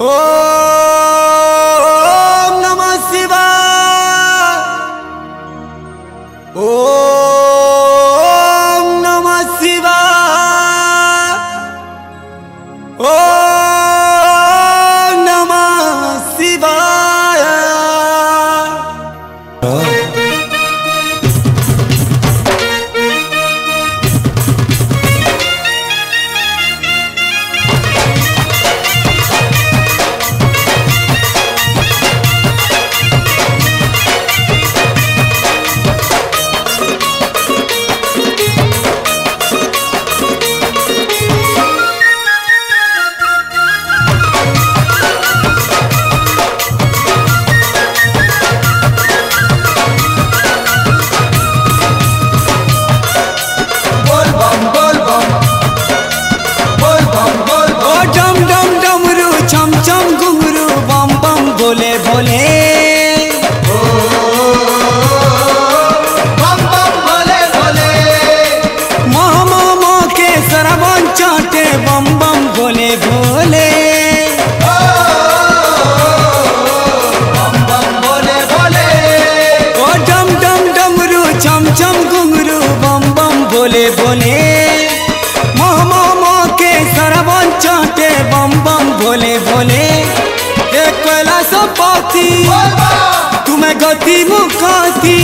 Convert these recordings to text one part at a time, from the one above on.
ओम नमः शिवाय। ओम नमः शिवाय। ओम नमः शिवाय। बोले बोले बम बम बोले बोले मोह के सरवन चाटे बम बम बोले बोले बम बम बोले बोले ओ डम डम डमरू चम चम घुंघरू बम बम बोले बोले मोह के सरवन चाटे बम बम बोले बोले कैलाशपति तुम्हें गति मुखाती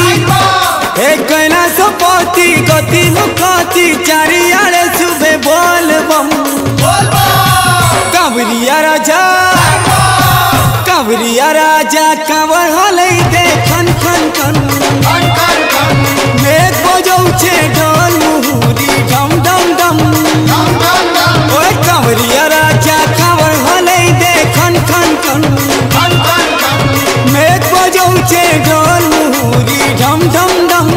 कैलाशपति गति मुखाती चारियाड़े सुबह बोल बम कांवरिया राजा कांवर हले दे खन खन खन मेघ बजौछे ढोल मुहुरी डम डम डम ओए कांवरिया राजा कांवर हले दे खन खन खन मेघ बजौछे ढोल मुहुरी ढम ढम ढम।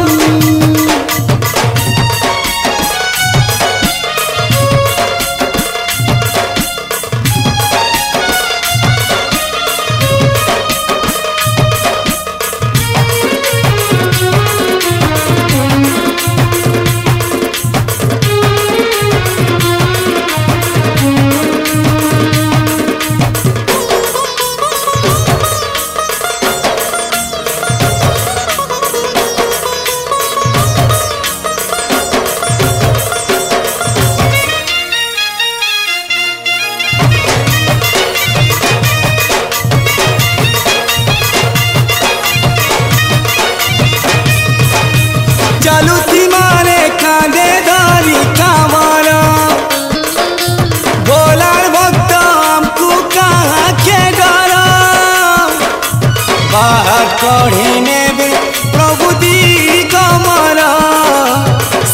चलू मारे कांदे दारी कांवरा बोलार भक्त हमको कहाँ के डरा बाहर कढ़ी नेबे प्रभु दी कमरा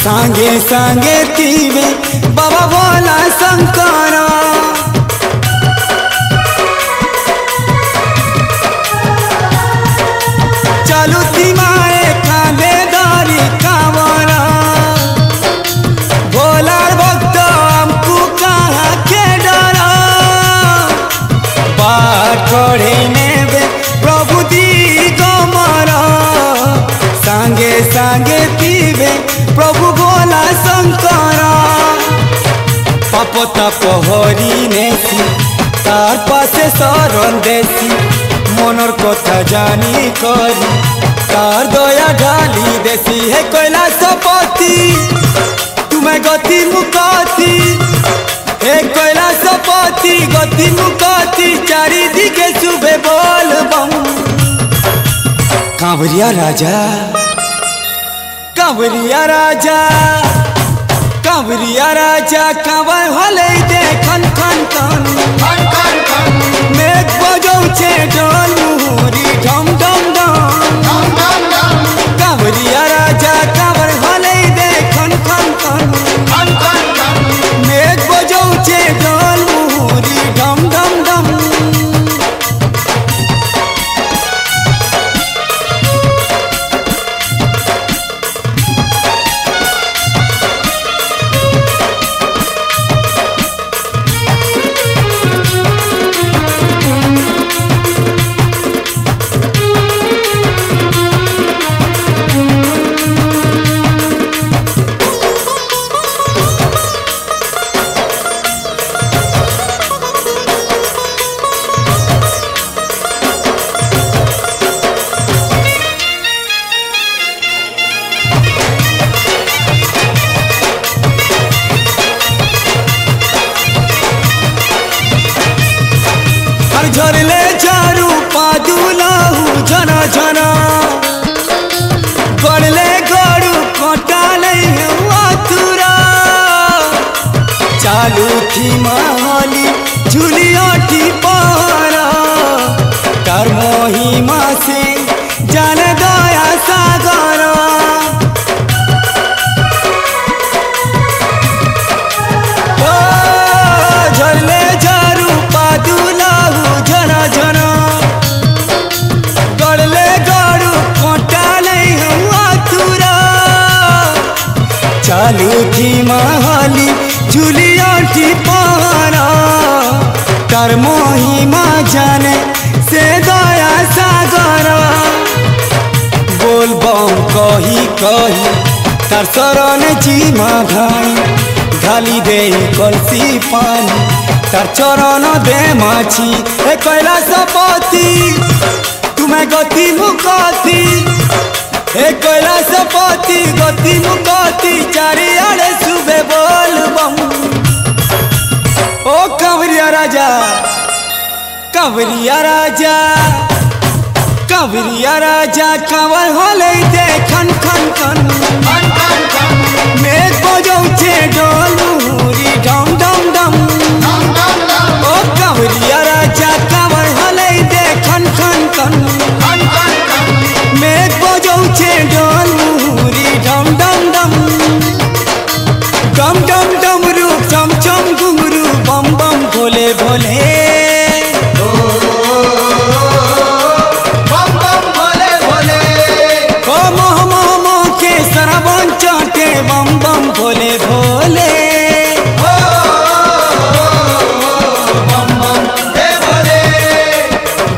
संगे संगे तीवे बाबा भोला शंकरा चलू मारे कांदे दारी कांवरा भोलार भक्त हमको कहाँ के डरा बाहर कढ़ी नेबे प्रभु दी कमरा संगे संगे पीबे प्रभु भोला शंकरा पाप ताप हरि नेसी तार पासे शरण देसी मनर कथा जानी करी तार दया ढाली देसी है कैलाशपति तुम्हें गति मुखाती हे कैलाशपति गति मुखाती चारि दिखे सुबह बोल बम कांवरिया राजा कांवर हले दे खन खन खन मेघ बजौछे ढोल मुहुरी ढम ढम ढम कांवरिया राजा कांवर हले दे खन खन खन मेघ बजौछे ढोल मुहुरी ढम ढम ढम। झर झरले झारू पादुलहु झन झन गड़ले गड़ू कटाले आतुरा चालू थी महली झुलियाटी पारा तार महिमा से जान दया सागर झरले झारू पादुलहु झन झन गड़ले गड़ू कटाले आतुरा चालू थी महली झुलियाटी पारा तार महिमा जाने से दया सागर बोल बम कही कही तार शरण जीमा भाई घाली दे कलसी पानी तार चरण दे माछी ए कैलाशपति तुम्हें गति मुकती ए कैलाशपति गति मुकती चारियाड़े सुबह बोल बम ओ कंवरिया राजा कंवरिया राजा कंवरिया राजा कंवर होले दे खन खन खन मेघ बजौचे डोल मुहुरी डम डम डम ओ कंवरिया राजा कंवर होले दे खन खन खन मेघ बजौचे डोल मुहुरी डम डम डम डम डम डम रू चम चम घुंघरू बम बम भोले भोले बम बम भोले भोले बम बम हे भोले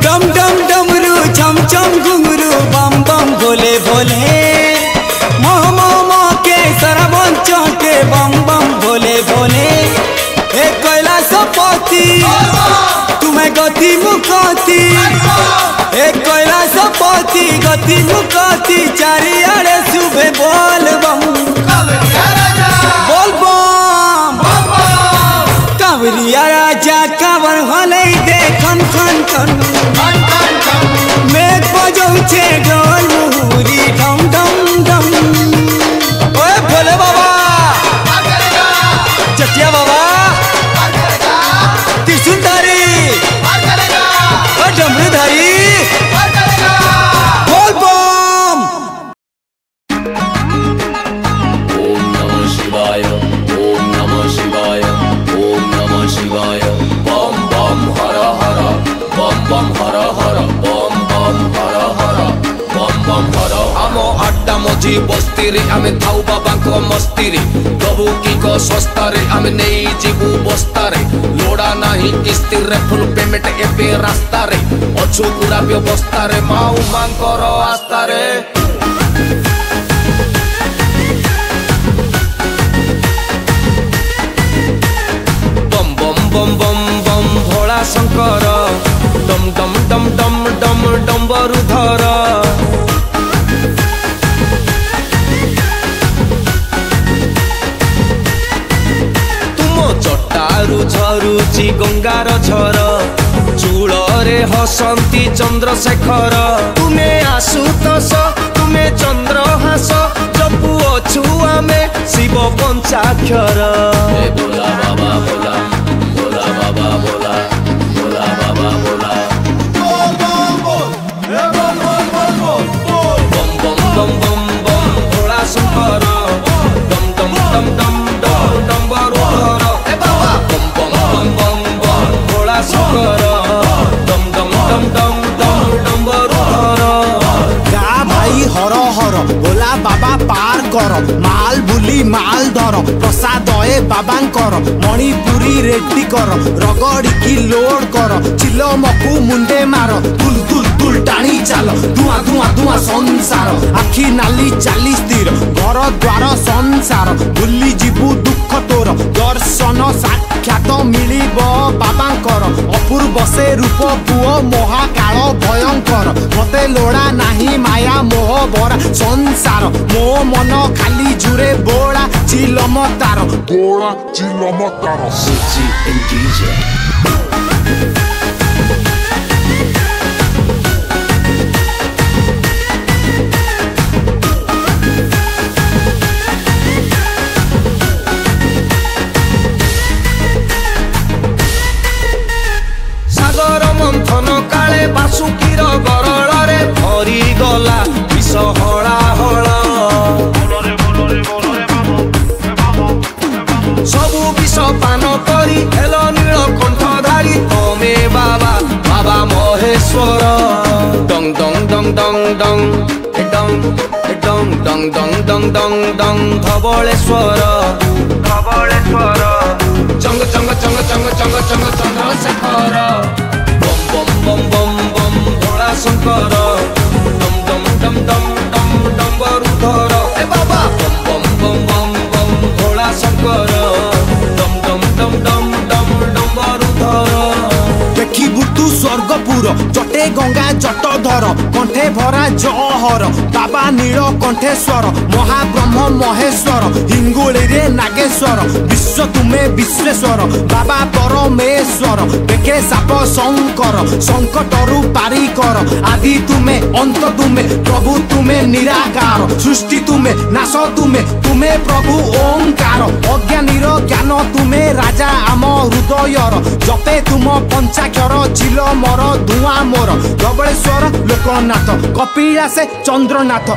डम डम डमरू छम छम घुंघरू बम बम भोले भोले मोह मोह के सरबन चौटे बम बम भोले भोले हे कैलाशपति तुम्हें गति मुकती हे कैलाशपति गति मुकती चारियाड़े सुबह बोल बम बोल बम कंवरिया राजा कंवर होले दे खन खन खन मेघ बजौचे डोल मुहुरी डम डम डम ओए भोले बाबा चटिया बाबा त्रिशूलधारी ओ डमरूधारी बोल बम ओम नमः शिवाय ओम नमः शिवाय ओम नमः शिवाय बम बम हर हर बम बम हर हर बम बम हर हर बम बम हर आम आड्डा मझी बस्ती रे आमे थाउ बाबा मस्ती रे प्रभु की को सस्ता रे आमे नहीं जीवु बस्ता रे लोड़ा नहीं किस्ती रे फुल पेमेंट एबे रास्ता रे अछु पूरा व्यवस्था रे माऊ मांकर आस्था रे बम बम बम भोला शंकर डम डम डम डम डम डम्बरुधर तुम जटारू झरुची गंगार झर चूଳରେ हसंती चंद्रशेखर तुमे आशुतोष तुमे चंद्रहास जपु अछु आमे शिव पंचाक्षर बोला बाबा बोला बोला बाबा बोला बोला बाबा बोला बम बम बम बम बम भोला शंकर डम डम डम डम डम डम्बरुधर बम बम बम बम बम भोला शंकर डम डम डम डम डम डम्बरुधर गा भाई हर हर भोला बाबा पार कर माल बुली माल धर प्रसाद ए बाबांकर मणिपुरी रेड्डी कर रगड़ी की लोड कर चिलो मकु मुंडे मार तुल तुल तुल टाणी चाल धुआं धुआं धुआं संसार आखि नाली चाली स्थिर घर द्वार संसार भूली जीवु दुख तोर दर्शन साक्षात मिलिब बाबांकर अपूर्व से रूप पुओ महाकाल भयंकर मते लोड़ा नाही माया मोह भरा संसार मो मन खाली जुरे बोला चिलम तार Bora de Lomotaro. City and DJ डंग डंग डंग डंग डंग डंग डंग डंग डंग धवलेश्वर धवलेश्वर चंग चंग चंग चंग चंग चंग चंद्रशेखर बम बम बम बम बम भोला शंकर डम डम डम डम डम डम्बरुधर ए बाबा बम बम बम बम बम भोला शंकर डम डम डम डम डम डम्बरुधर देखिबु तू स्वर्गपुर जटे गंगा जटधर कंठे भरा जहर बाबा नील कंठेश्वर महाब्रह्म महेश्वर हिंगुली रे नागेश्वर विश्व तुमे विश्वेश्वर बाबा परमेश्वर देखे साप शंकर संकटरु पारी कर आदि तुमे अंत तुमे प्रभु तुमे निराकार सृष्टि तुमे नाश तुमे तुमे प्रभु ओंकार अज्ञानीर ज्ञान तुमे राजा आम हृदयर जपे तुम पंचाक्षर चिल मोर धुआं मोर धवलेश्वर लोकनाथ कपिलासे चंद्रनाथ